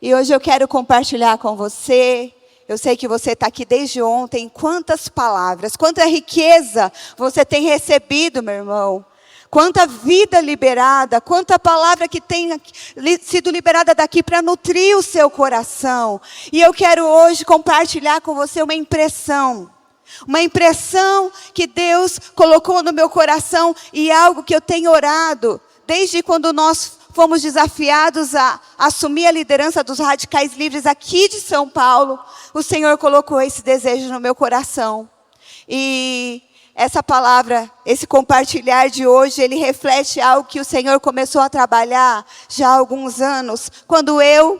E hoje eu quero compartilhar com você. Eu sei que você está aqui desde ontem. Quantas palavras, quanta riqueza você tem recebido, meu irmão. Quanta vida liberada, quanta palavra que tem sido liberada daqui para nutrir o seu coração. E eu quero hoje compartilhar com você uma impressão que Deus colocou no meu coração e algo que eu tenho orado desde quando nós fomos desafiados a assumir a liderança dos Radicais Livres aqui de São Paulo. O Senhor colocou esse desejo no meu coração. E essa palavra, esse compartilhar de hoje, ele reflete algo que o Senhor começou a trabalhar já há alguns anos. Quando eu,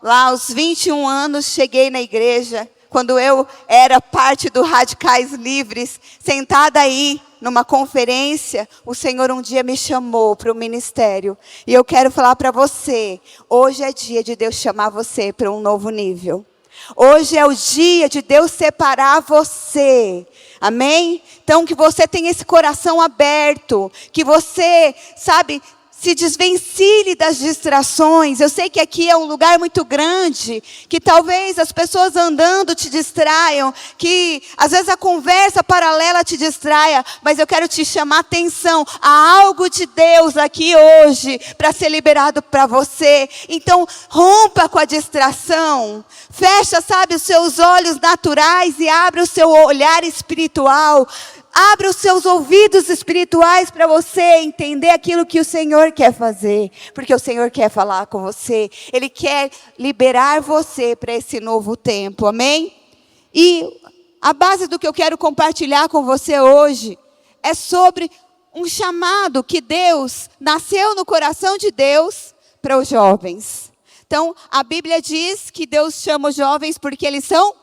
lá aos 21 anos, cheguei na igreja, quando eu era parte do Radicais Livres, sentada aí numa conferência, o Senhor um dia me chamou para o ministério. E eu quero falar para você, hoje é dia de Deus chamar você para um novo nível. Hoje é o dia de Deus separar você. Amém? Então que você tenha esse coração aberto, que você, se desvencilhe das distrações. Eu sei que aqui é um lugar muito grande, que talvez as pessoas andando te distraiam, que às vezes a conversa paralela te distraia, mas eu quero te chamar a atenção. Há algo de Deus aqui hoje para ser liberado para você. Então rompa com a distração, fecha, os seus olhos naturais e abre o seu olhar espiritual. Abra os seus ouvidos espirituais para você entender aquilo que o Senhor quer fazer. Porque o Senhor quer falar com você. Ele quer liberar você para esse novo tempo. Amém? E a base do que eu quero compartilhar com você hoje é sobre um chamado que Deus, nasceu no coração de Deus para os jovens. Então, a Bíblia diz que Deus chama os jovens porque eles são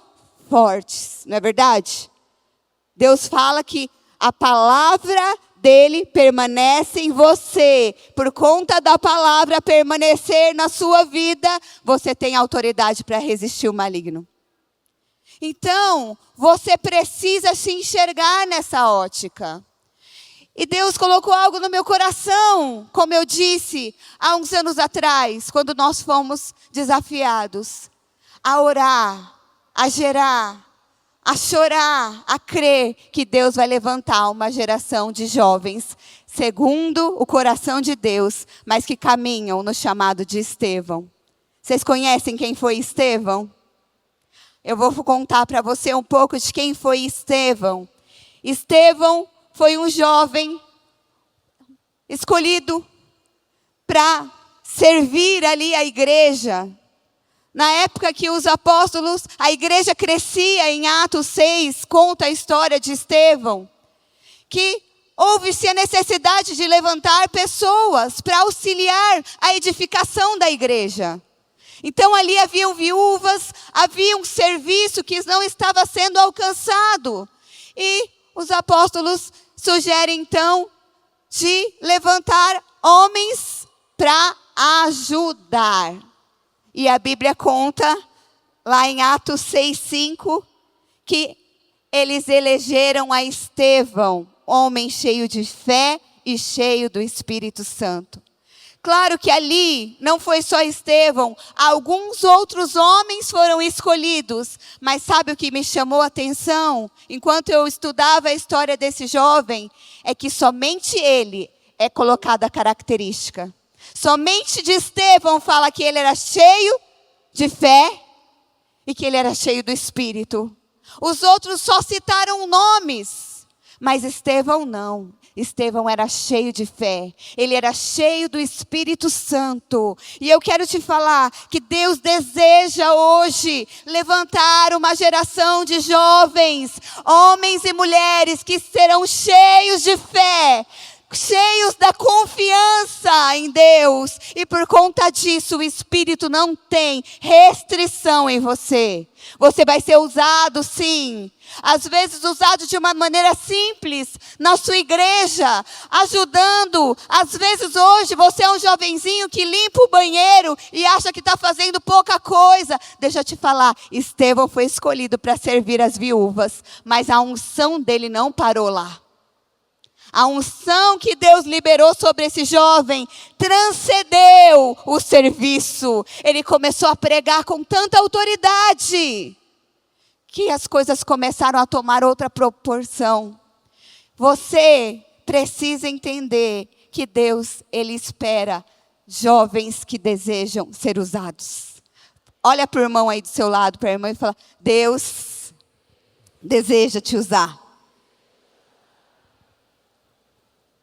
fortes. Não é verdade? Deus fala que a palavra dele permanece em você. Por conta da palavra permanecer na sua vida, você tem autoridade para resistir o maligno. Então, você precisa se enxergar nessa ótica. E Deus colocou algo no meu coração, como eu disse, há uns anos atrás, quando nós fomos desafiados a orar, a gerar, a chorar, a crer que Deus vai levantar uma geração de jovens, segundo o coração de Deus, mas que caminham no chamado de Estevão. Vocês conhecem quem foi Estevão? Eu vou contar para você um pouco de quem foi Estevão. Estevão foi um jovem escolhido para servir ali a igreja. Na época que os apóstolos, a igreja crescia, em Atos 6, conta a história de Estevão, que houve-se a necessidade de levantar pessoas para auxiliar a edificação da igreja. Então ali haviam viúvas, havia um serviço que não estava sendo alcançado. E os apóstolos sugerem então de levantar homens para ajudar. E a Bíblia conta, lá em Atos 6:5, que eles elegeram a Estevão, homem cheio de fé e cheio do Espírito Santo. Claro que ali não foi só Estevão, alguns outros homens foram escolhidos. Mas sabe o que me chamou a atenção? Enquanto eu estudava a história desse jovem, é que somente ele é colocada a característica. Somente de Estevão fala que ele era cheio de fé e que ele era cheio do Espírito. Os outros só citaram nomes, mas Estevão não. Estevão era cheio de fé, ele era cheio do Espírito Santo. E eu quero te falar que Deus deseja hoje levantar uma geração de jovens, homens e mulheres que serão cheios de fé, cheios da confiança em Deus. E por conta disso, o Espírito não tem restrição em você. Você vai ser usado, sim. Às vezes usado de uma maneira simples, na sua igreja, ajudando. Às vezes hoje você é um jovenzinho que limpa o banheiro e acha que está fazendo pouca coisa. Deixa eu te falar, Estevão foi escolhido para servir as viúvas, mas a unção dele não parou lá. A unção que Deus liberou sobre esse jovem transcendeu o serviço. Ele começou a pregar com tanta autoridade que as coisas começaram a tomar outra proporção. Você precisa entender que Deus, Ele espera jovens que desejam ser usados. Olha para o irmão aí do seu lado, para a irmã, e fala: Deus deseja te usar.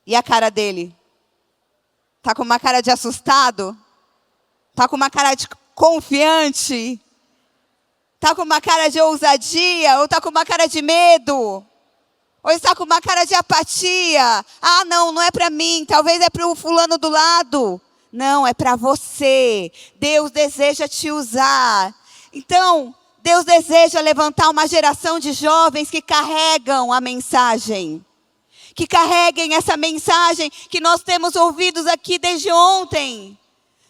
E a cara dele? Está com uma cara de assustado? Está com uma cara de confiante? Está com uma cara de ousadia? Ou está com uma cara de medo? Ou está com uma cara de apatia? Ah, não, não é para mim, talvez é para o fulano do lado. Não, é para você. Deus deseja te usar. Então, Deus deseja levantar uma geração de jovens que carregam a mensagem. Que carreguem essa mensagem que nós temos ouvido aqui desde ontem.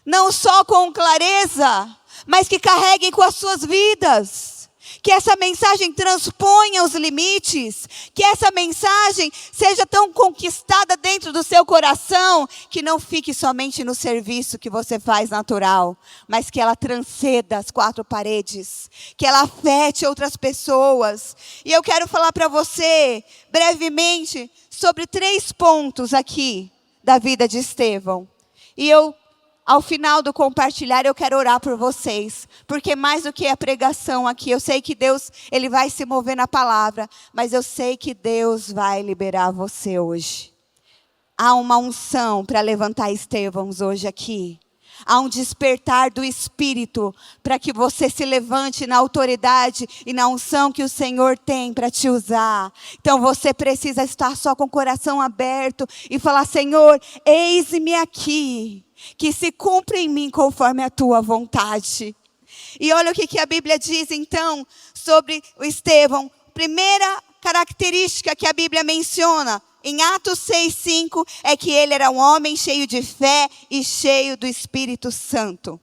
Não só com clareza, mas que carreguem com as suas vidas. Que essa mensagem transponha os limites. Que essa mensagem seja tão conquistada dentro do seu coração, que não fique somente no serviço que você faz natural, mas que ela transcenda as quatro paredes. Que ela afete outras pessoas. E eu quero falar para você, brevemente, sobre 3 pontos aqui da vida de Estevão. E ao final do compartilhar, eu quero orar por vocês. Porque mais do que a pregação aqui, eu sei que Deus, Ele vai se mover na palavra. Mas eu sei que Deus vai liberar você hoje. Há uma unção para levantar Estevãos hoje aqui. Há um despertar do Espírito para que você se levante na autoridade e na unção que o Senhor tem para te usar. Então você precisa estar só com o coração aberto e falar: Senhor, eis-me aqui, que se cumpra em mim conforme a tua vontade. E olha o que a Bíblia diz então sobre o Estevão. Primeira característica que a Bíblia menciona em Atos 6:5 é que ele era um homem cheio de fé e cheio do Espírito Santo.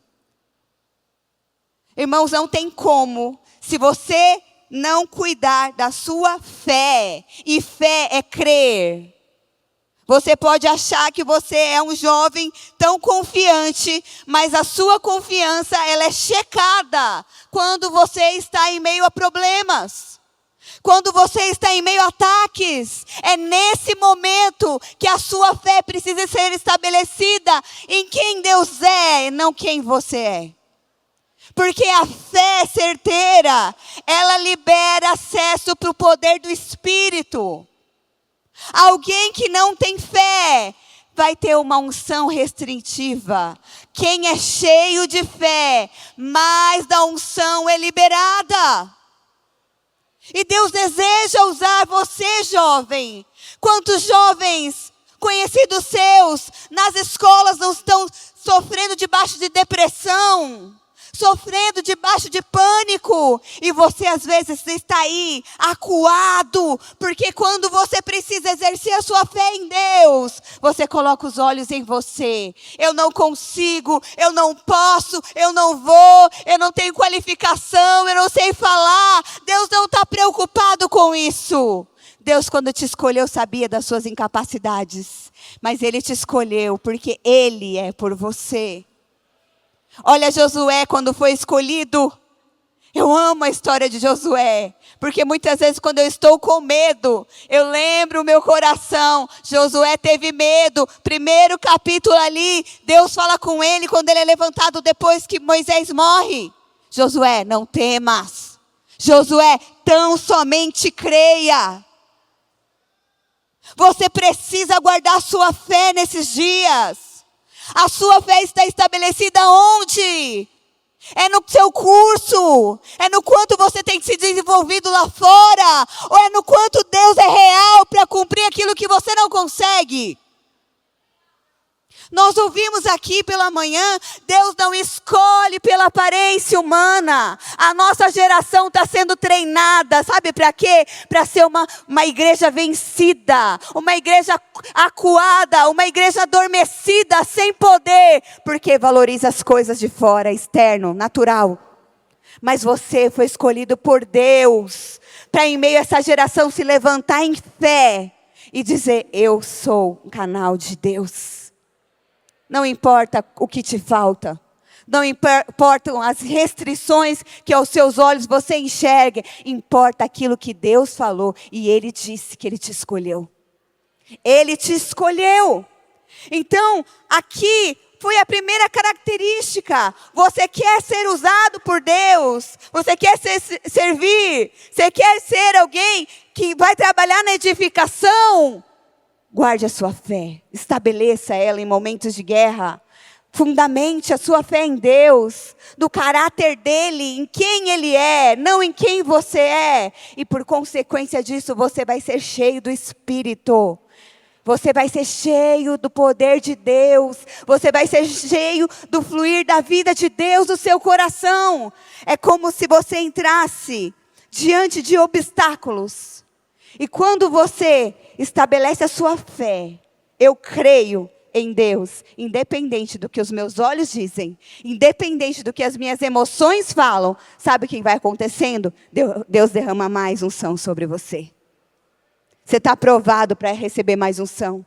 Irmãos, não tem como, se você não cuidar da sua fé, e fé é crer. Você pode achar que você é um jovem tão confiante, mas a sua confiança ela é checada quando você está em meio a problemas. Quando você está em meio a ataques, é nesse momento que a sua fé precisa ser estabelecida em quem Deus é, não quem você é. Porque a fé certeira, ela libera acesso para o poder do Espírito. Alguém que não tem fé vai ter uma unção restritiva. Quem é cheio de fé, mais da unção é liberada. E Deus deseja usar você, jovem. Quantos jovens conhecidos seus nas escolas não estão sofrendo debaixo de depressão, sofrendo debaixo de pânico, e você às vezes está aí acuado, porque quando você precisa exercer a sua fé em Deus, você coloca os olhos em você. Eu não consigo, eu não posso, eu não vou, eu não tenho qualificação, eu não sei falar. Deus não está preocupado com isso. Deus, quando te escolheu, sabia das suas incapacidades, mas Ele te escolheu porque Ele é por você. Olha Josué quando foi escolhido. Eu amo a história de Josué, porque muitas vezes quando eu estou com medo, eu lembro o meu coração. Josué teve medo. Primeiro capítulo ali, Deus fala com ele quando ele é levantado depois que Moisés morre. Josué, não temas. Josué, tão somente creia. Você precisa guardar sua fé nesses dias. A sua fé está estabelecida onde? É no seu curso? É no quanto você tem se desenvolvido lá fora? Ou é no quanto Deus é real para cumprir aquilo que você não consegue? Nós ouvimos aqui pela manhã, Deus não escolhe pela aparência humana. A nossa geração está sendo treinada, sabe para quê? Para ser uma igreja vencida, uma igreja acuada, uma igreja adormecida, sem poder, porque valoriza as coisas de fora, externo, natural. Mas você foi escolhido por Deus, para em meio a essa geração se levantar em fé, e dizer: eu sou um canal de Deus. Não importa o que te falta. Não importam as restrições que aos seus olhos você enxerga. Importa aquilo que Deus falou. E Ele disse que Ele te escolheu. Ele te escolheu. Então, aqui foi a primeira característica. Você quer ser usado por Deus. Você quer servir. Você quer ser alguém que vai trabalhar na edificação. Guarde a sua fé. Estabeleça ela em momentos de guerra. Fundamente a sua fé em Deus, do caráter dEle, em quem Ele é, não em quem você é. E por consequência disso, você vai ser cheio do Espírito. Você vai ser cheio do poder de Deus. Você vai ser cheio do fluir da vida de Deus no seu coração. É como se você entrasse diante de obstáculos. E quando você estabelece a sua fé, eu creio em Deus, independente do que os meus olhos dizem, independente do que as minhas emoções falam, sabe o que vai acontecendo? Deus derrama mais unção sobre você. Você está aprovado para receber mais unção.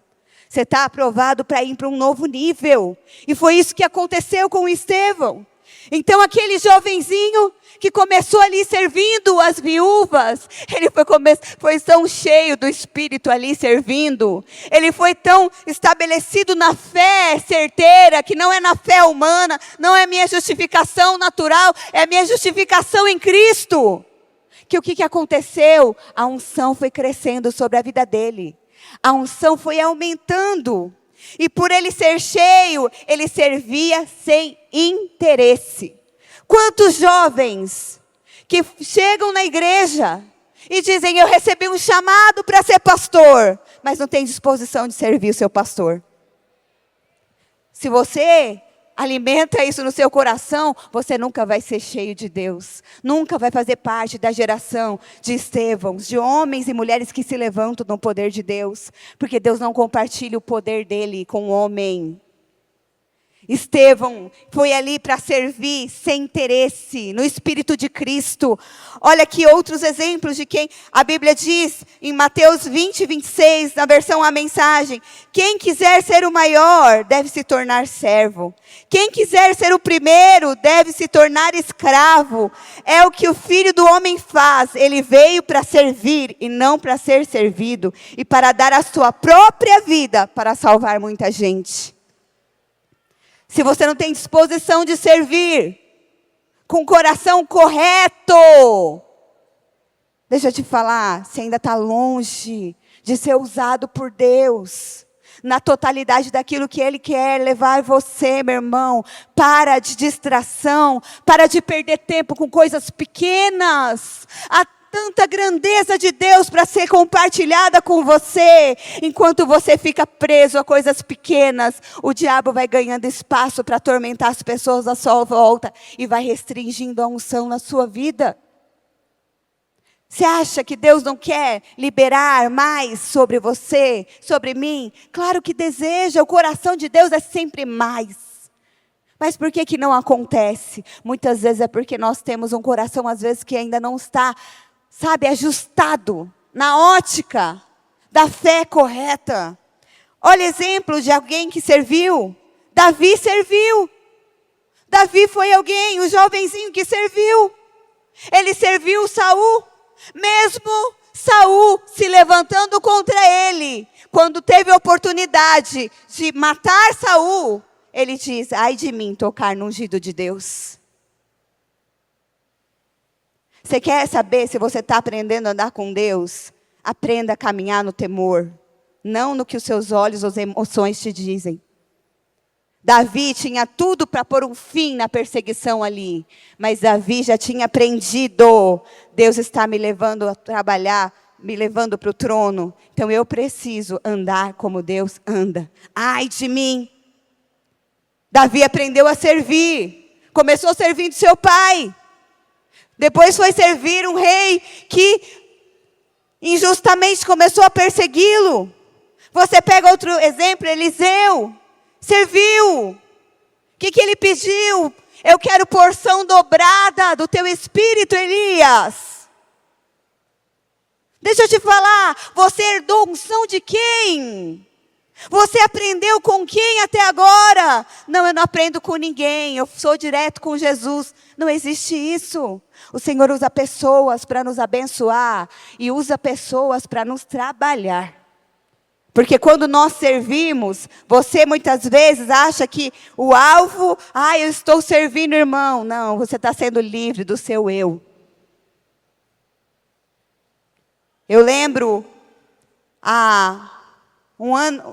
Você está aprovado para ir para um novo nível. E foi isso que aconteceu com Estevão. Então aquele jovenzinho que começou ali servindo as viúvas, ele foi tão cheio do Espírito ali servindo. Ele foi tão estabelecido na fé certeira, que não é na fé humana, não é minha justificação natural, é a minha justificação em Cristo. Que o que aconteceu? A unção foi crescendo sobre a vida dele. A unção foi aumentando. E por ele ser cheio, ele servia sem interesse. Quantos jovens que chegam na igreja e dizem: eu recebi um chamado para ser pastor, mas não tem disposição de servir o seu pastor. Se você alimenta isso no seu coração, você nunca vai ser cheio de Deus. Nunca vai fazer parte da geração de Estevãos, de homens e mulheres que se levantam no poder de Deus. Porque Deus não compartilha o poder dele com o homem. Estevão foi ali para servir sem interesse, no Espírito de Cristo. Olha aqui outros exemplos de quem a Bíblia diz, em Mateus 20, 26, na versão A Mensagem: quem quiser ser o maior, deve se tornar servo. Quem quiser ser o primeiro, deve se tornar escravo. É o que o Filho do Homem faz. Ele veio para servir e não para ser servido, e para dar a sua própria vida para salvar muita gente. Se você não tem disposição de servir com o coração correto, deixa eu te falar, você ainda está longe de ser usado por Deus, na totalidade daquilo que Ele quer levar você, meu irmão. Para de distração, para de perder tempo com coisas pequenas. Há tanta grandeza de Deus para ser compartilhada com você. Enquanto você fica preso a coisas pequenas, o diabo vai ganhando espaço para atormentar as pessoas à sua volta e vai restringindo a unção na sua vida. Você acha que Deus não quer liberar mais sobre você, sobre mim? Claro que deseja, o coração de Deus é sempre mais. Mas por que não acontece? Muitas vezes é porque nós temos um coração, às vezes, que ainda não está, ajustado na ótica da fé correta. Olha exemplo de alguém que serviu. Davi serviu. Davi foi alguém, o jovenzinho que serviu. Ele serviu Saul. Mesmo Saul se levantando contra ele, quando teve a oportunidade de matar Saul, ele diz: ai de mim tocar no ungido de Deus. Você quer saber se você está aprendendo a andar com Deus? Aprenda a caminhar no temor, não no que os seus olhos ou as emoções te dizem. Davi tinha tudo para pôr um fim na perseguição ali. Mas Davi já tinha aprendido. Deus está me levando a trabalhar, me levando para o trono. Então eu preciso andar como Deus anda. Ai de mim. Davi aprendeu a servir. Começou servindo seu pai. Depois foi servir um rei que injustamente começou a persegui-lo. Você pega outro exemplo, Eliseu. Serviu. O que ele pediu? Eu quero porção dobrada do teu espírito, Elias. Deixa eu te falar, você herdou unção de quem? Você aprendeu com quem até agora? Não, eu não aprendo com ninguém, eu sou direto com Jesus. Não existe isso. O Senhor usa pessoas para nos abençoar e usa pessoas para nos trabalhar. Porque quando nós servimos, você muitas vezes acha que o alvo, eu estou servindo, irmão. Não, você está sendo livre do seu eu. Eu lembro, há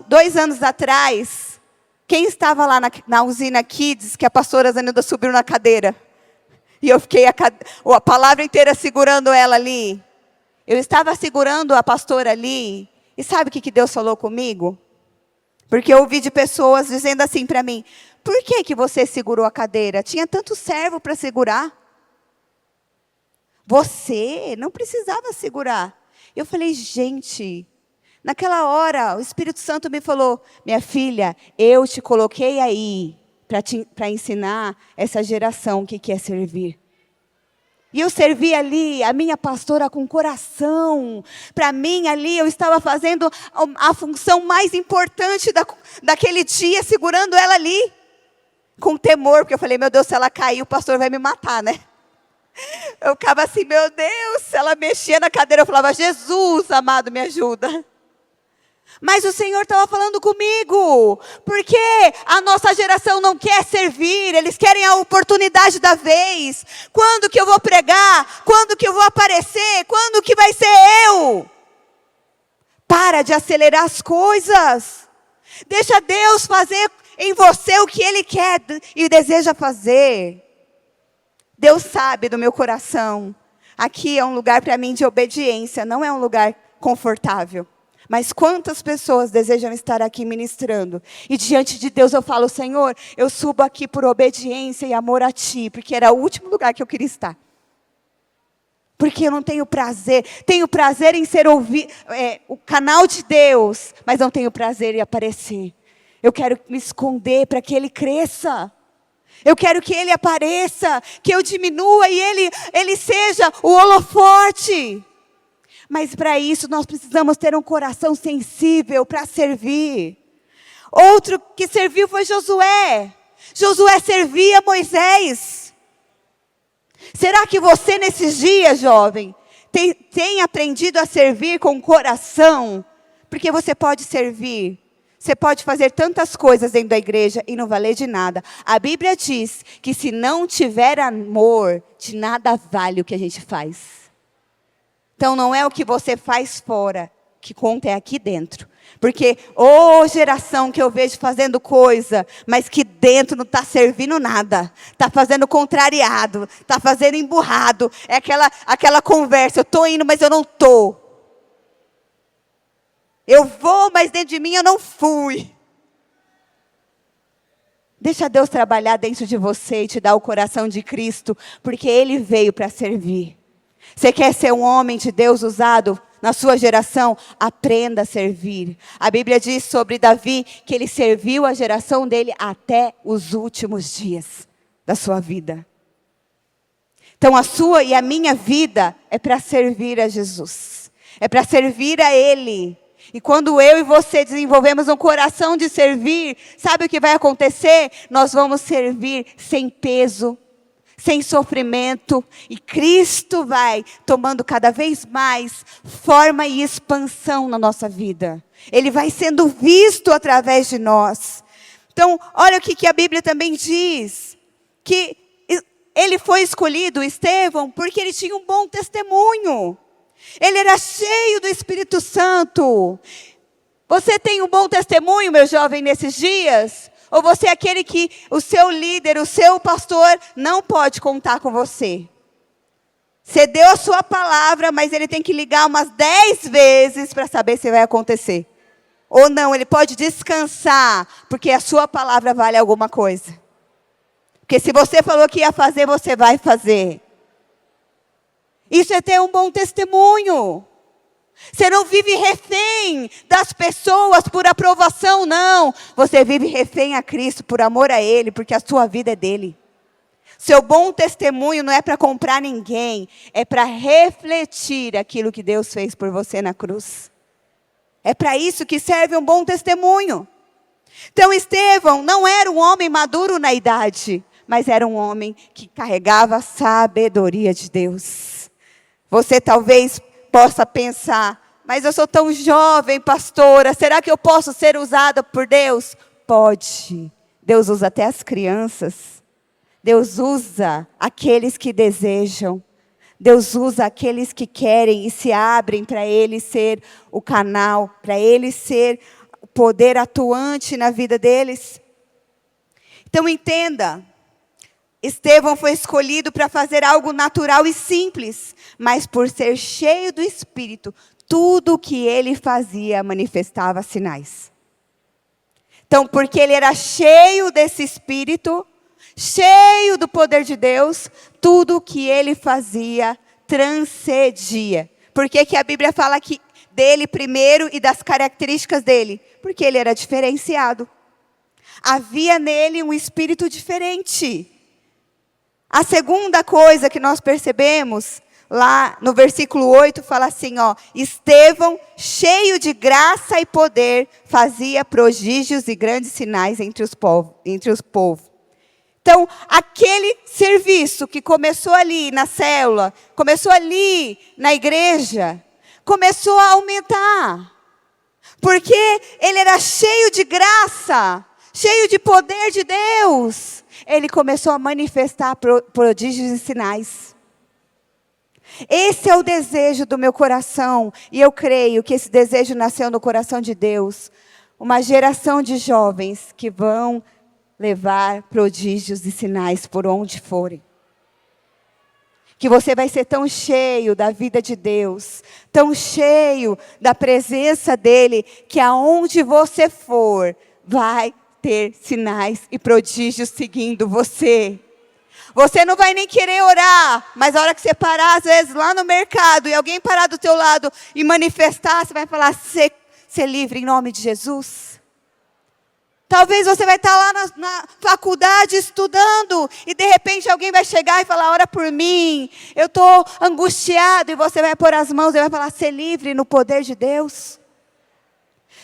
2 anos atrás, quem estava lá na usina Kids, que a pastora Zanilda subiu na cadeira, e eu fiquei a palavra inteira segurando ela ali. Eu estava segurando a pastora ali, e sabe o que Deus falou comigo? Porque eu ouvi de pessoas dizendo assim para mim, por que você segurou a cadeira? Tinha tanto servo para segurar. Você não precisava segurar. Eu falei, gente, naquela hora o Espírito Santo me falou, minha filha, eu te coloquei aí para ensinar essa geração o que é servir. E eu servi ali a minha pastora com coração. Para mim ali eu estava fazendo a função mais importante daquele dia, segurando ela ali. Com temor, porque eu falei, meu Deus, se ela cair o pastor vai me matar, né? Eu ficava assim, meu Deus, se ela mexia na cadeira, eu falava, Jesus, amado, me ajuda. Mas o Senhor estava falando comigo, porque a nossa geração não quer servir, eles querem a oportunidade da vez. Quando que eu vou pregar? Quando que eu vou aparecer? Quando que vai ser eu? Para de acelerar as coisas. Deixa Deus fazer em você o que Ele quer e deseja fazer. Deus sabe do meu coração. Aqui é um lugar para mim de obediência, não é um lugar confortável. Mas quantas pessoas desejam estar aqui ministrando? E diante de Deus eu falo, Senhor, eu subo aqui por obediência e amor a Ti, porque era o último lugar que eu queria estar. Porque eu não tenho prazer em ser o canal de Deus, mas não tenho prazer em aparecer. Eu quero me esconder para que Ele cresça. Eu quero que Ele apareça, que eu diminua e Ele seja o holofote. Mas para isso nós precisamos ter um coração sensível para servir. Outro que serviu foi Josué. Josué servia Moisés. Será que você nesses dias, jovem, tem aprendido a servir com coração? Porque você pode servir. Você pode fazer tantas coisas dentro da igreja e não valer de nada. A Bíblia diz que se não tiver amor, de nada vale o que a gente faz. Então não é o que você faz fora, que conta é aqui dentro. Porque, geração que eu vejo fazendo coisa, mas que dentro não está servindo nada. Está fazendo contrariado, está fazendo emburrado. É aquela conversa, eu estou indo, mas eu não estou. Eu vou, mas dentro de mim eu não fui. Deixa Deus trabalhar dentro de você e te dar o coração de Cristo, porque Ele veio para servir. Você quer ser um homem de Deus usado na sua geração? Aprenda a servir. A Bíblia diz sobre Davi que ele serviu a geração dele até os últimos dias da sua vida. Então a sua e a minha vida é para servir a Jesus. É para servir a Ele. E quando eu e você desenvolvemos um coração de servir, sabe o que vai acontecer? Nós vamos servir sem peso, sem sofrimento, e Cristo vai tomando cada vez mais forma e expansão na nossa vida. Ele vai sendo visto através de nós. Então, olha o que a Bíblia também diz, que ele foi escolhido, Estevão, porque ele tinha um bom testemunho. Ele era cheio do Espírito Santo. Você tem um bom testemunho, meu jovem, nesses dias? Ou você é aquele que o seu líder, o seu pastor, não pode contar com você? Você deu a sua palavra, mas ele tem que ligar umas 10 vezes para saber se vai acontecer. Ou não, ele pode descansar, porque a sua palavra vale alguma coisa. Porque se você falou que ia fazer, você vai fazer. Isso é ter um bom testemunho. Você não vive refém das pessoas por aprovação, não. Você vive refém a Cristo por amor a Ele, porque a sua vida é dele. Seu bom testemunho não é para comprar ninguém, é para refletir aquilo que Deus fez por você na cruz. É para isso que serve um bom testemunho. Então Estevão não era um homem maduro na idade, mas era um homem que carregava a sabedoria de Deus. Você talvez possa pensar, mas eu sou tão jovem, pastora, será que eu posso ser usada por Deus? Pode. Deus usa até as crianças. Deus usa aqueles que desejam. Deus usa aqueles que querem e se abrem para Ele ser o canal, para Ele ser o poder atuante na vida deles. Então entenda, Estevão foi escolhido para fazer algo natural e simples, mas por ser cheio do Espírito, tudo o que ele fazia manifestava sinais. Então, porque ele era cheio desse Espírito, cheio do poder de Deus, tudo o que ele fazia transcendia. Por que a Bíblia fala aqui dele primeiro e das características dele? Porque ele era diferenciado. Havia nele um espírito diferente. A segunda coisa que nós percebemos, lá no versículo 8, fala assim, Estevão, cheio de graça e poder, fazia prodígios e grandes sinais entre os povos. Então, aquele serviço que começou ali na célula, começou ali na igreja, começou a aumentar. Porque ele era cheio de graça, cheio de poder de Deus. Ele começou a manifestar prodígios e sinais. Esse é o desejo do meu coração. E eu creio que esse desejo nasceu no coração de Deus. Uma geração de jovens que vão levar prodígios e sinais por onde forem. Que você vai ser tão cheio da vida de Deus, tão cheio da presença dEle, que aonde você for, vai ter sinais e prodígios seguindo você. Você não vai nem querer orar, mas a hora que você parar, às vezes, lá no mercado, e alguém parar do teu lado e manifestar, você vai falar, ser livre em nome de Jesus. Talvez você vai estar lá na faculdade estudando, e de repente alguém vai chegar e falar, ora por mim, eu estou angustiado, e você vai pôr as mãos e vai falar, ser livre no poder de Deus.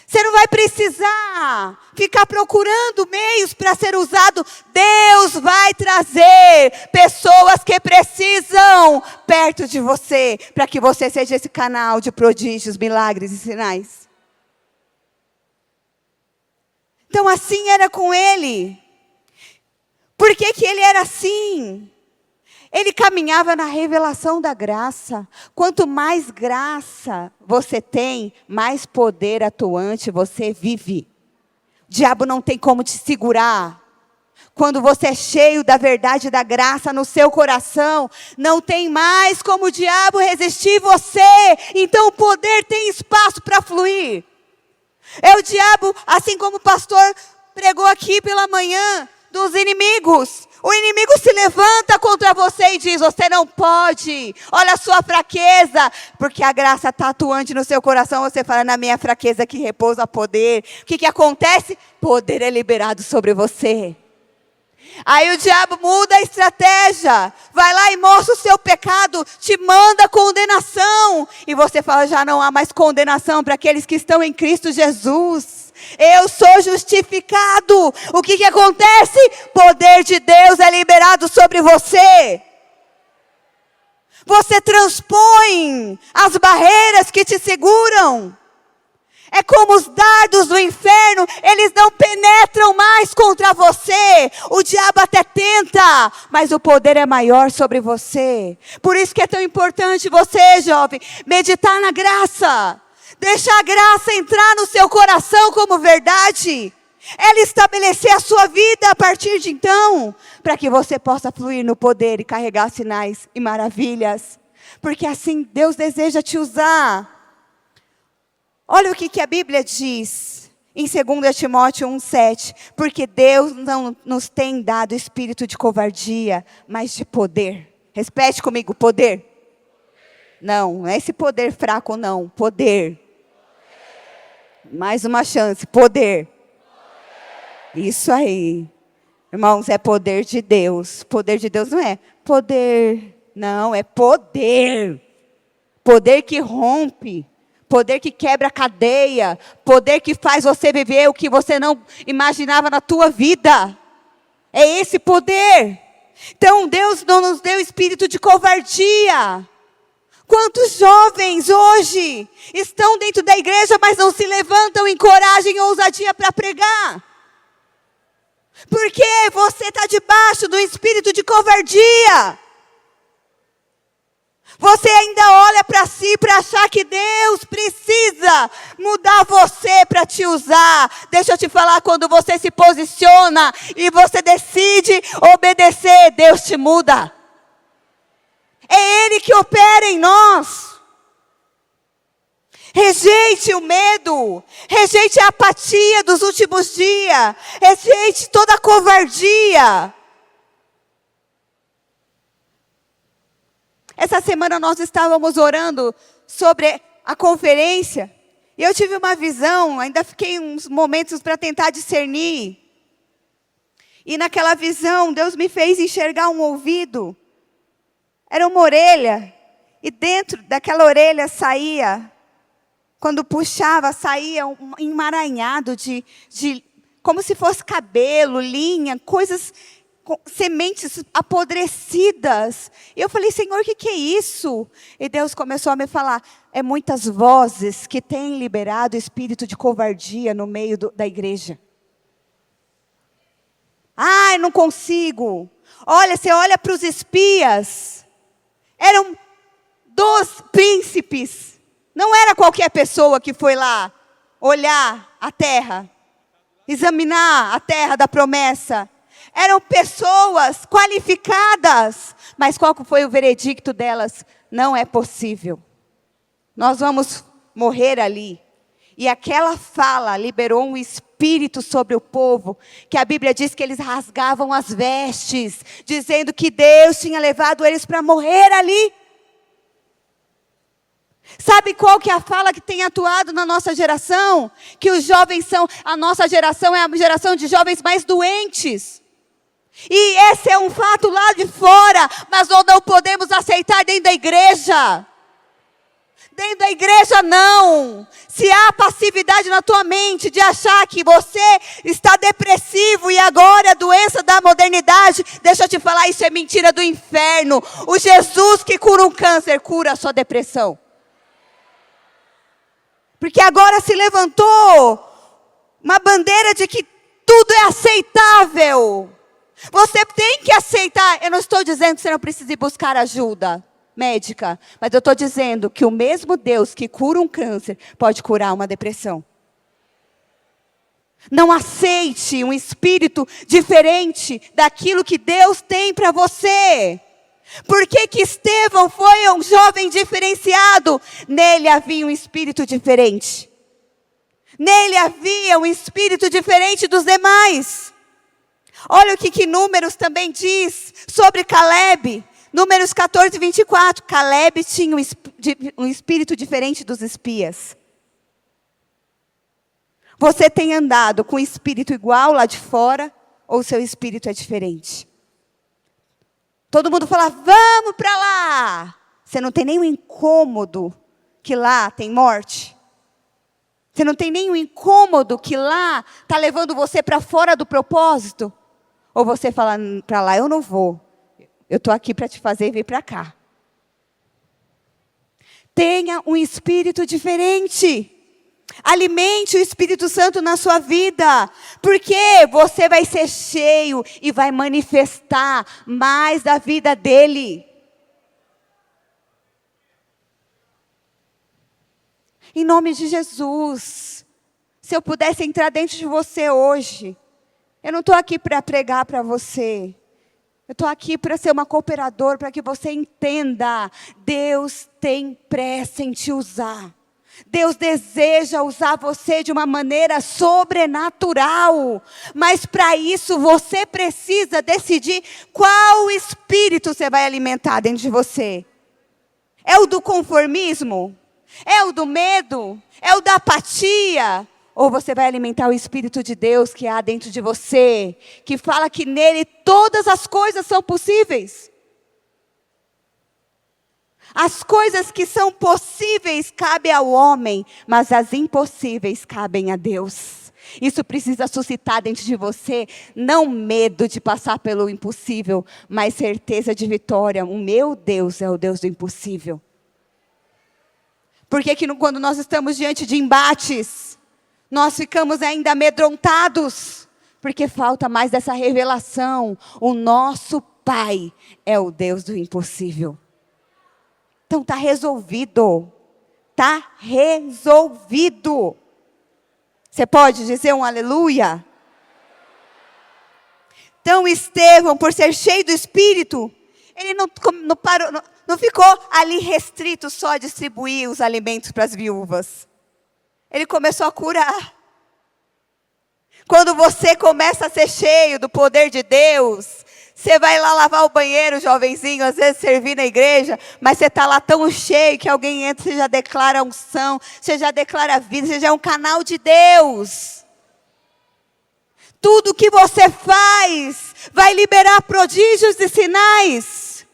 Você não vai precisar ficar procurando meios para ser usado. Deus vai trazer pessoas que precisam perto de você, para que você seja esse canal de prodígios, milagres e sinais. Então assim era com ele. Por que ele era assim? Ele caminhava na revelação da graça. Quanto mais graça você tem, mais poder atuante você vive. O diabo não tem como te segurar. Quando você é cheio da verdade e da graça no seu coração, não tem mais como o diabo resistir você. Então o poder tem espaço para fluir. É o diabo, assim como o pastor pregou aqui pela manhã, dos inimigos. O inimigo se levanta contra você e diz, você não pode, olha a sua fraqueza, porque a graça está atuante no seu coração, você fala, na minha fraqueza que repousa poder. O que acontece? Poder é liberado sobre você. Aí o diabo muda a estratégia, vai lá e mostra o seu pecado, te manda condenação, e você fala, já não há mais condenação para aqueles que estão em Cristo Jesus. Eu sou justificado. O que acontece? Poder de Deus é liberado sobre você. Você transpõe as barreiras que te seguram. É como os dardos do inferno, eles não penetram mais contra você. O diabo até tenta, mas o poder é maior sobre você. Por isso que é tão importante você, jovem, meditar na graça. Deixar a graça entrar no seu coração como verdade. Ela estabelecer a sua vida a partir de então. Para que você possa fluir no poder e carregar sinais e maravilhas. Porque assim Deus deseja te usar. Olha o que a Bíblia diz. Em 2 Timóteo 1,7. Porque Deus não nos tem dado espírito de covardia, mas de poder. Repete comigo, poder. Não é esse poder fraco não, poder. Mais uma chance, poder. Isso aí. Irmãos, é poder de Deus. Poder de Deus não é poder, não, é poder. Poder que rompe, poder que quebra a cadeia, poder que faz você viver o que você não imaginava na tua vida. É esse poder. Então, Deus não nos deu espírito de covardia. Quantos jovens hoje estão dentro da igreja, mas não se levantam em coragem e ousadia para pregar? Porque você está debaixo do espírito de covardia. Você ainda olha para si para achar que Deus precisa mudar você para te usar. Deixa eu te falar, quando você se posiciona e você decide obedecer, Deus te muda. É Ele que opera em nós. Rejeite o medo, rejeite a apatia dos últimos dias, rejeite toda a covardia. Essa semana nós estávamos orando sobre a conferência, e eu tive uma visão, ainda fiquei uns momentos para tentar discernir. E naquela visão, Deus me fez enxergar um ouvido, era uma orelha, e dentro daquela orelha saía, quando puxava, saía um emaranhado de como se fosse cabelo, linha, coisas, sementes apodrecidas. E eu falei, Senhor, o que é isso? E Deus começou a me falar, é muitas vozes que têm liberado o espírito de covardia no meio da igreja. Ai, não consigo. Olha, você olha para os espias, eram 2 príncipes. Não era qualquer pessoa que foi lá olhar a terra, examinar a terra da promessa. Eram pessoas qualificadas. Mas qual foi o veredicto delas? Não é possível. Nós vamos morrer ali. E aquela fala liberou um espírito sobre o povo, que a Bíblia diz que eles rasgavam as vestes, dizendo que Deus tinha levado eles para morrer ali. Sabe qual que é a fala que tem atuado na nossa geração? Que os jovens a nossa geração é a geração de jovens mais doentes. E esse é um fato lá de fora, mas nós não podemos aceitar dentro da igreja. Dentro da igreja não. Se há passividade na tua mente de achar que você está depressivo e agora é a doença da modernidade, deixa eu te falar, isso é mentira do inferno. O Jesus que cura um câncer, cura a sua depressão. Porque agora se levantou uma bandeira de que tudo é aceitável. Você tem que aceitar. Eu não estou dizendo que você não precisa ir buscar ajuda médica, mas eu estou dizendo que o mesmo Deus que cura um câncer pode curar uma depressão. Não aceite um espírito diferente daquilo que Deus tem para você. Por que que Estevão foi um jovem diferenciado? Nele havia um espírito diferente. Nele havia um espírito diferente dos demais. Olha o que Números também diz sobre Calebe. Números 14, 24. Calebe tinha um espírito diferente dos espias. Você tem andado com um espírito igual lá de fora, ou seu espírito é diferente? Todo mundo fala, vamos para lá. Você não tem nenhum incômodo que lá tem morte? Você não tem nenhum incômodo que lá está levando você para fora do propósito? Ou você fala, para lá eu não vou. Eu estou aqui para te fazer vir para cá. Tenha um espírito diferente. Alimente o Espírito Santo na sua vida, porque você vai ser cheio e vai manifestar mais da vida dele. Em nome de Jesus, se eu pudesse entrar dentro de você hoje, eu não estou aqui para pregar para você, eu estou aqui para ser uma cooperadora, para que você entenda, Deus tem pressa em te usar. Deus deseja usar você de uma maneira sobrenatural, mas para isso você precisa decidir qual espírito você vai alimentar dentro de você. É o do conformismo? É o do medo? É o da apatia? Ou você vai alimentar o Espírito de Deus que há dentro de você, que fala que nele todas as coisas são possíveis. As coisas que são possíveis cabem ao homem, mas as impossíveis cabem a Deus. Isso precisa suscitar dentro de você, não medo de passar pelo impossível, mas certeza de vitória. O meu Deus é o Deus do impossível. Por que quando nós estamos diante de embates, nós ficamos ainda amedrontados? Porque falta mais dessa revelação. O nosso Pai é o Deus do impossível. Então está resolvido. Está resolvido. Você pode dizer um aleluia? Então Estevão, por ser cheio do Espírito, ele não ficou ali restrito só a distribuir os alimentos para as viúvas. Ele começou a curar. Quando você começa a ser cheio do poder de Deus, você vai lá lavar o banheiro, jovenzinho, às vezes servir na igreja, mas você está lá tão cheio que alguém entra, você já declara unção, você já declara vida, você já é um canal de Deus. Tudo que você faz vai liberar prodígios e sinais.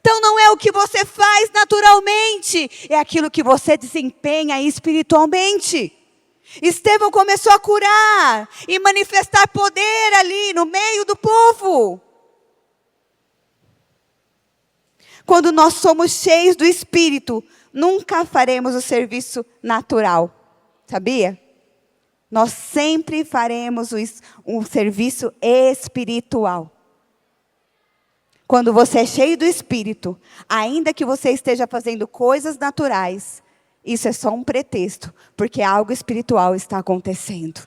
Então não é o que você faz naturalmente, é aquilo que você desempenha espiritualmente. Estevão começou a curar e manifestar poder ali no meio do povo. Quando nós somos cheios do Espírito, nunca faremos o serviço natural, sabia? Nós sempre faremos um serviço espiritual. Quando você é cheio do Espírito, ainda que você esteja fazendo coisas naturais, isso é só um pretexto, porque algo espiritual está acontecendo.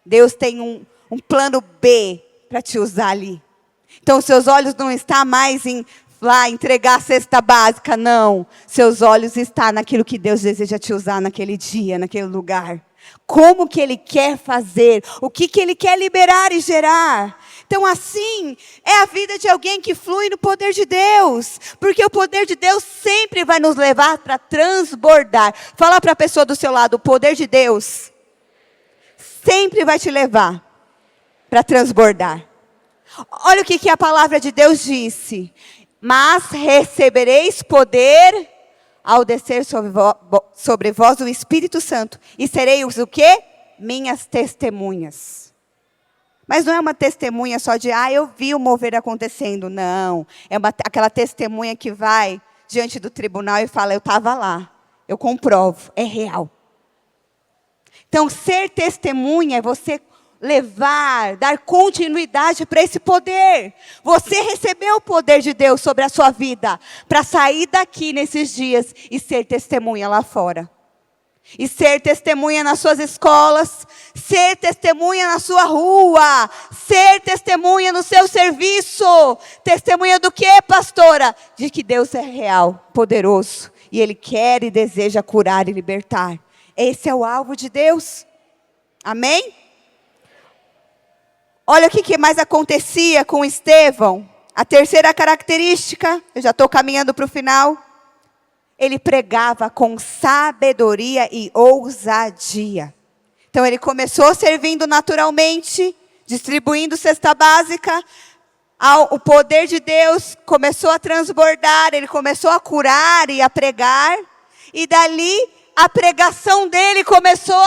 Deus tem um plano B para te usar ali. Então, seus olhos não estão mais em lá entregar a cesta básica, não. Seus olhos estão naquilo que Deus deseja te usar naquele dia, naquele lugar. Como que Ele quer fazer, o que Ele quer liberar e gerar. Então assim, é a vida de alguém que flui no poder de Deus. Porque o poder de Deus sempre vai nos levar para transbordar. Fala para a pessoa do seu lado, o poder de Deus sempre vai te levar para transbordar. Olha o que a palavra de Deus disse. Mas recebereis poder ao descer sobre vós o Espírito Santo. E sereis o quê? Minhas testemunhas. Mas não é uma testemunha só de, eu vi o mover acontecendo. Não, é aquela testemunha que vai diante do tribunal e fala, eu estava lá. Eu comprovo, é real. Então, ser testemunha é você levar, dar continuidade para esse poder. Você recebeu o poder de Deus sobre a sua vida para sair daqui nesses dias e ser testemunha lá fora. E ser testemunha nas suas escolas, ser testemunha na sua rua, ser testemunha no seu serviço. Testemunha do quê, pastora? De que Deus é real, poderoso, e Ele quer e deseja curar e libertar. Esse é o alvo de Deus. Amém? Olha o que mais acontecia com Estevão. A terceira característica, eu já estou caminhando para o final. Ele pregava com sabedoria e ousadia. Então ele começou servindo naturalmente, distribuindo cesta básica. O poder de Deus começou a transbordar, ele começou a curar e a pregar. E dali a pregação dele começou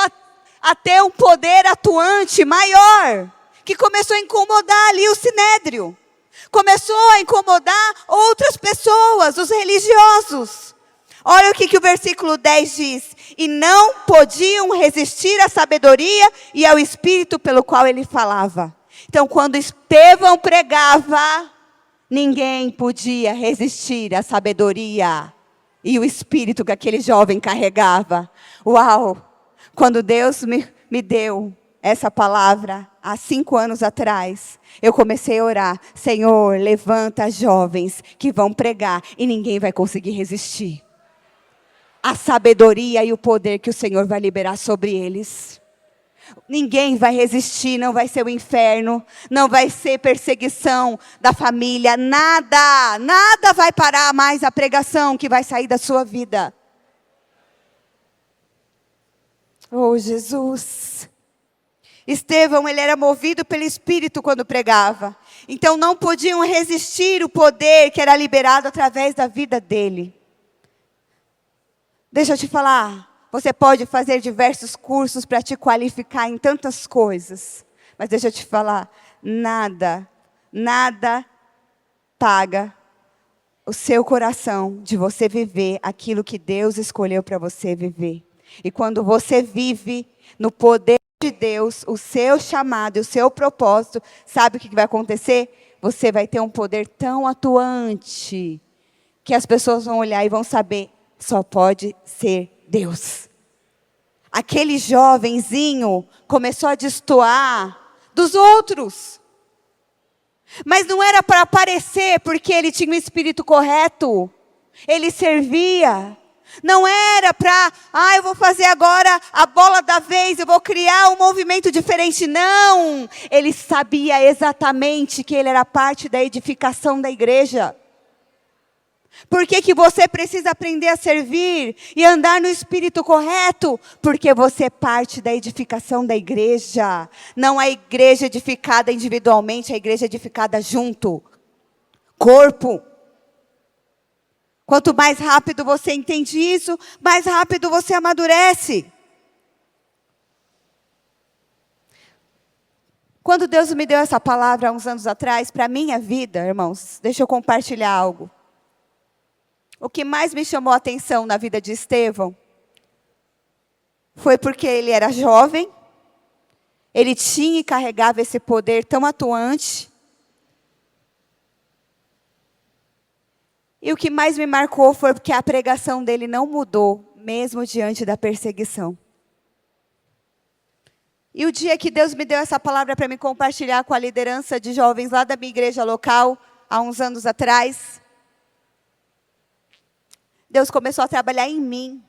a ter um poder atuante maior. Que começou a incomodar ali o sinédrio. Começou a incomodar outras pessoas, os religiosos. Olha o que o versículo 10 diz. E não podiam resistir à sabedoria e ao espírito pelo qual ele falava. Então, quando Estevão pregava, ninguém podia resistir à sabedoria e o espírito que aquele jovem carregava. Uau! Quando Deus me deu essa palavra, há 5 anos atrás, eu comecei a orar. Senhor, levanta jovens que vão pregar e ninguém vai conseguir resistir. A sabedoria e o poder que o Senhor vai liberar sobre eles. Ninguém vai resistir, não vai ser o inferno, não vai ser perseguição da família, nada vai parar mais a pregação que vai sair da sua vida. Oh, Jesus. Estevão, ele era movido pelo Espírito quando pregava. Então não podiam resistir o poder que era liberado através da vida dele. Deixa eu te falar, você pode fazer diversos cursos para te qualificar em tantas coisas. Mas deixa eu te falar, nada paga o seu coração de você viver aquilo que Deus escolheu para você viver. E quando você vive no poder de Deus, o seu chamado e o seu propósito, sabe o que vai acontecer? Você vai ter um poder tão atuante, que as pessoas vão olhar e vão saber, só pode ser Deus. Aquele jovenzinho começou a destoar dos outros. Mas não era para aparecer, porque ele tinha o espírito correto. Ele servia. Não era para, eu vou fazer agora a bola da vez, eu vou criar um movimento diferente. Não, ele sabia exatamente que ele era parte da edificação da igreja. Por que você precisa aprender a servir e andar no espírito correto? Porque você é parte da edificação da igreja. Não a igreja edificada individualmente, a igreja edificada junto. Corpo. Quanto mais rápido você entende isso, mais rápido você amadurece. Quando Deus me deu essa palavra há uns anos atrás, para a minha vida, irmãos, deixa eu compartilhar algo. O que mais me chamou a atenção na vida de Estevão foi porque ele era jovem, ele tinha e carregava esse poder tão atuante. E o que mais me marcou foi porque a pregação dele não mudou, mesmo diante da perseguição. E o dia que Deus me deu essa palavra para me compartilhar com a liderança de jovens lá da minha igreja local, há uns anos atrás, Deus começou a trabalhar em mim.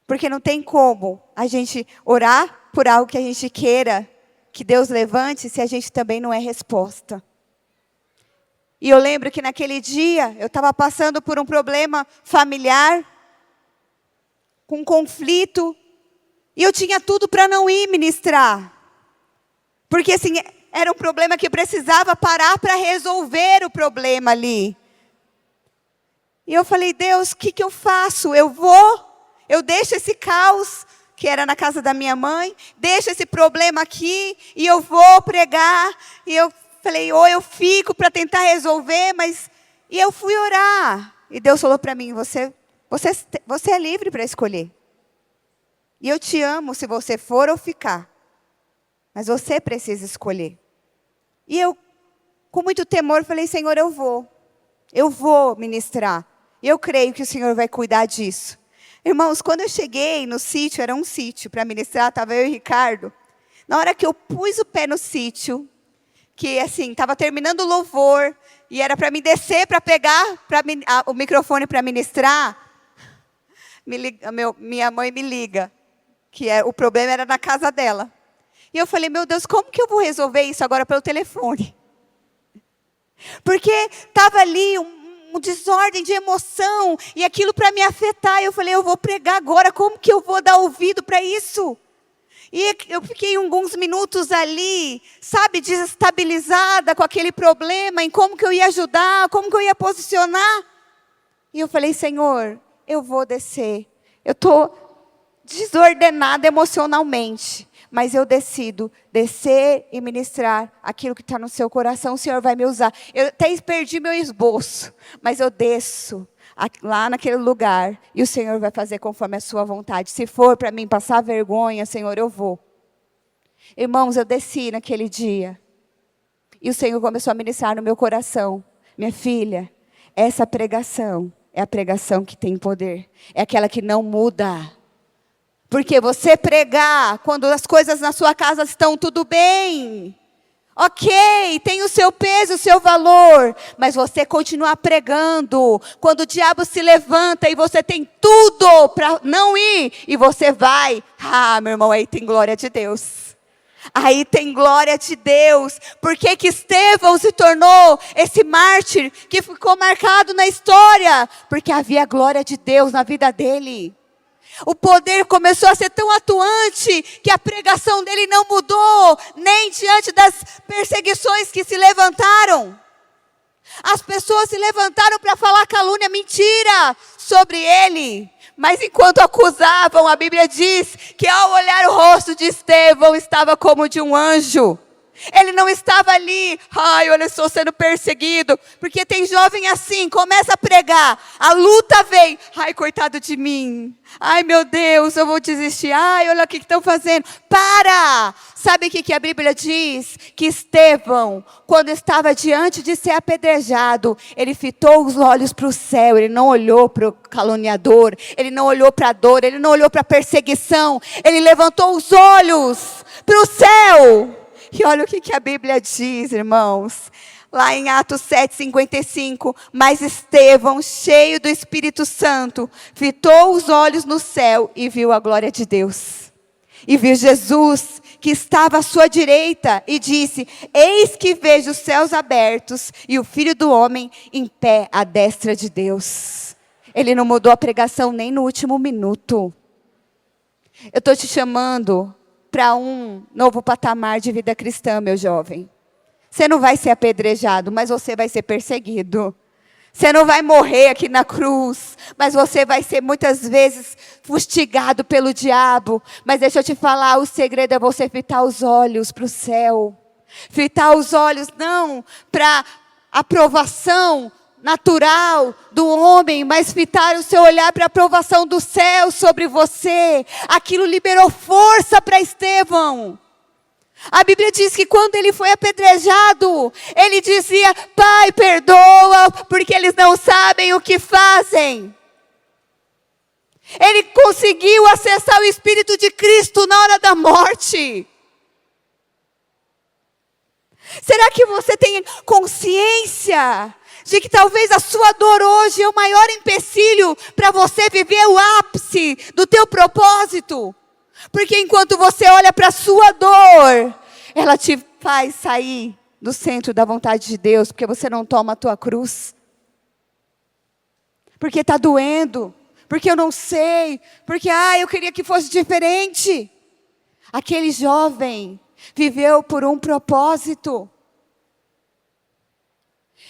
Porque não tem como a gente orar por algo que a gente queira que Deus levante, se a gente também não é resposta. E eu lembro que naquele dia, eu estava passando por um problema familiar, com um conflito, e eu tinha tudo para não ir ministrar. Porque assim, era um problema que eu precisava parar para resolver o problema ali. E eu falei, Deus, o que eu faço? Eu deixo esse caos, que era na casa da minha mãe, deixo esse problema aqui, e eu vou pregar. E eu falei, ou eu fico para tentar resolver, mas... E eu fui orar. E Deus falou para mim, você é livre para escolher. E eu te amo se você for ou ficar. Mas você precisa escolher. E eu, com muito temor, falei, Senhor, eu vou ministrar. E eu creio que o Senhor vai cuidar disso. Irmãos, quando eu cheguei no sítio, era um sítio para ministrar, estava eu e o Ricardo. Na hora que eu pus o pé no sítio, que assim, estava terminando o louvor, e era para me descer para pegar o microfone para ministrar, minha mãe me liga, que o problema era na casa dela. E eu falei, meu Deus, como que eu vou resolver isso agora pelo telefone? Porque estava ali um desordem de emoção, e aquilo para me afetar. Eu falei, eu vou pregar agora, como que eu vou dar ouvido para isso? E eu fiquei alguns minutos ali, sabe, desestabilizada com aquele problema, em como que eu ia ajudar, como que eu ia posicionar. E eu falei, Senhor, eu vou descer. Eu estou desordenada emocionalmente, mas eu decido descer e ministrar aquilo que está no seu coração. O Senhor vai me usar. Eu até perdi meu esboço, mas eu desço lá naquele lugar, e o Senhor vai fazer conforme a sua vontade. Se for para mim passar vergonha, Senhor, eu vou. Irmãos, eu desci naquele dia, e o Senhor começou a ministrar no meu coração. Minha filha, essa pregação é a pregação que tem poder, é aquela que não muda. Porque você pregar quando as coisas na sua casa estão tudo bem, ok, tem o seu peso, o seu valor, mas você continua pregando, quando o diabo se levanta e você tem tudo para não ir, e você vai, meu irmão, aí tem glória de Deus. Aí tem glória de Deus. Por que que Estevão se tornou esse mártir que ficou marcado na história? Porque havia glória de Deus na vida dele. O poder começou a ser tão atuante que a pregação dele não mudou, nem diante das perseguições que se levantaram. As pessoas se levantaram para falar calúnia, mentira sobre ele. Mas enquanto acusavam, a Bíblia diz que ao olhar o rosto de Estevão estava como de um anjo. Ele não estava ali, ai, olha, eu estou sendo perseguido. Porque tem jovem assim, começa a pregar, a luta vem, ai, coitado de mim. Ai, meu Deus, eu vou desistir. Ai, olha o que estão fazendo. Para! Sabe o que a Bíblia diz? Que Estevão, quando estava diante de ser apedrejado, ele fitou os olhos para o céu, ele não olhou para o caluniador, ele não olhou para a dor, ele não olhou para a perseguição, ele levantou os olhos para o céu. E olha o que a Bíblia diz, irmãos. Lá em Atos 7:55, mas Estevão, cheio do Espírito Santo, fitou os olhos no céu e viu a glória de Deus. E viu Jesus, que estava à sua direita, e disse: eis que vejo os céus abertos e o Filho do Homem em pé à destra de Deus. Ele não mudou a pregação nem no último minuto. Eu estou te chamando para um novo patamar de vida cristã, meu jovem. Você não vai ser apedrejado, mas você vai ser perseguido. Você não vai morrer aqui na cruz, mas você vai ser muitas vezes fustigado pelo diabo. Mas deixa eu te falar, o segredo é você fitar os olhos para o céu. Fitar os olhos não para aprovação natural do homem, mas fitar o seu olhar para a aprovação do céu sobre você. Aquilo liberou força para Estevão. A Bíblia diz que quando ele foi apedrejado, ele dizia: Pai, perdoa, porque eles não sabem o que fazem. Ele conseguiu acessar o Espírito de Cristo na hora da morte. Será que você tem consciência de que talvez a sua dor hoje é o maior empecilho para você viver o ápice do teu propósito? Porque enquanto você olha para a sua dor, ela te faz sair do centro da vontade de Deus, porque você não toma a tua cruz. Porque está doendo, porque eu não sei, porque eu queria que fosse diferente. Aquele jovem viveu por um propósito.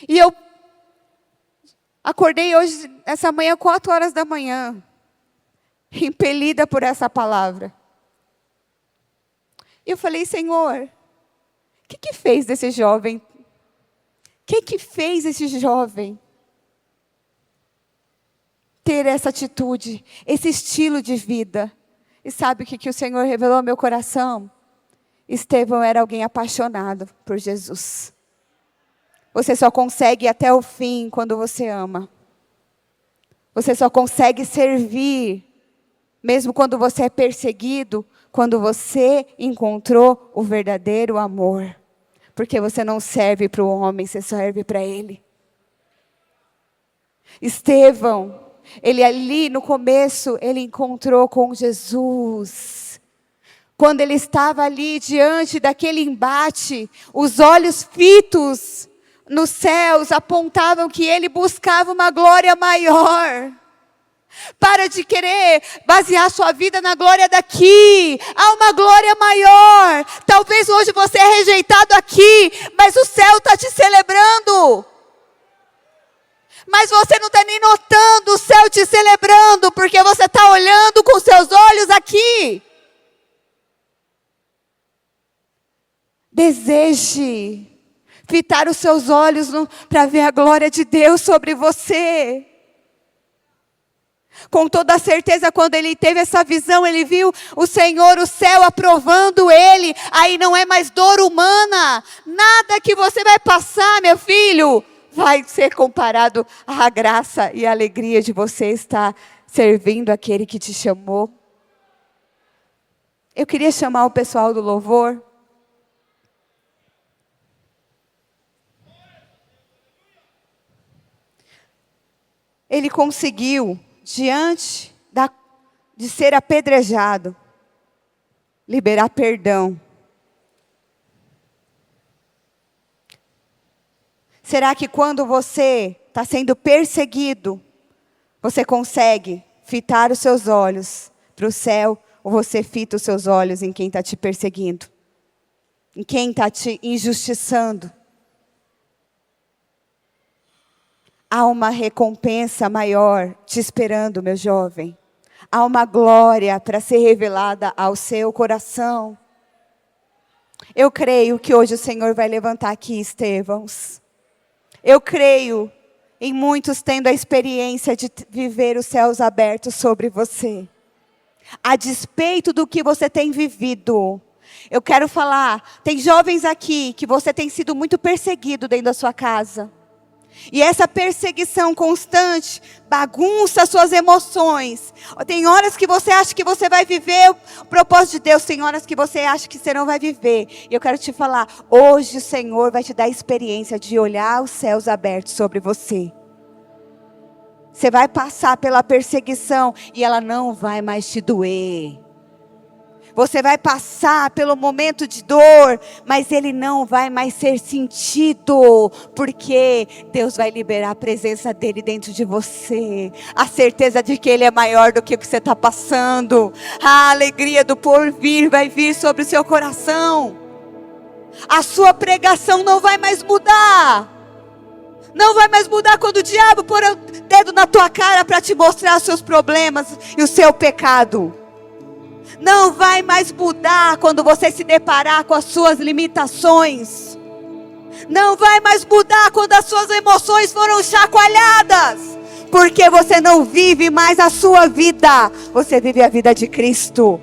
E eu acordei hoje, essa manhã, 4 horas da manhã, impelida por essa palavra. E eu falei: Senhor, o que fez desse jovem? O que fez esse jovem ter essa atitude, esse estilo de vida? E sabe o que o Senhor revelou ao meu coração? Estevão era alguém apaixonado por Jesus. Você só consegue ir até o fim quando você ama. Você só consegue servir, mesmo quando você é perseguido, quando você encontrou o verdadeiro amor. Porque você não serve para o homem, você serve para Ele. Estevão, ele ali no começo, ele encontrou com Jesus. Quando ele estava ali diante daquele embate, os olhos fitos nos céus apontavam que ele buscava uma glória maior. Para de querer basear sua vida na glória daqui. Há uma glória maior. Talvez hoje você é rejeitado aqui, mas o céu está te celebrando. Mas você não está nem notando o céu te celebrando, porque você está olhando com seus olhos aqui. Deseje fitar os seus olhos para ver a glória de Deus sobre você. Com toda certeza, quando ele teve essa visão, ele viu o Senhor, o céu aprovando ele. Aí não é mais dor humana. Nada que você vai passar, meu filho, vai ser comparado à graça e à alegria de você estar servindo aquele que te chamou. Eu queria chamar o pessoal do louvor. Ele conseguiu, diante de ser apedrejado, liberar perdão. Será que quando você está sendo perseguido, você consegue fitar os seus olhos para o céu, ou você fita os seus olhos em quem está te perseguindo? Em quem está te injustiçando? Há uma recompensa maior te esperando, meu jovem. Há uma glória para ser revelada ao seu coração. Eu creio que hoje o Senhor vai levantar aqui Estevãos. Eu creio em muitos tendo a experiência de viver os céus abertos sobre você. A despeito do que você tem vivido. Eu quero falar, tem jovens aqui que você tem sido muito perseguido dentro da sua casa. E essa perseguição constante bagunça suas emoções. Tem horas que você acha que você vai viver o propósito de Deus. Tem horas que você acha que você não vai viver. E eu quero te falar, hoje o Senhor vai te dar a experiência de olhar os céus abertos sobre você. Você vai passar pela perseguição e ela não vai mais te doer. Você vai passar pelo momento de dor, mas ele não vai mais ser sentido, porque Deus vai liberar a presença dele dentro de você, a certeza de que ele é maior do que o que você está passando, a alegria do porvir vai vir sobre o seu coração, a sua pregação não vai mais mudar, não vai mais mudar quando o diabo pôr o dedo na tua cara para te mostrar os seus problemas e o seu pecado. Não vai mais mudar quando você se deparar com as suas limitações. Não vai mais mudar quando as suas emoções foram chacoalhadas. Porque você não vive mais a sua vida. Você vive a vida de Cristo.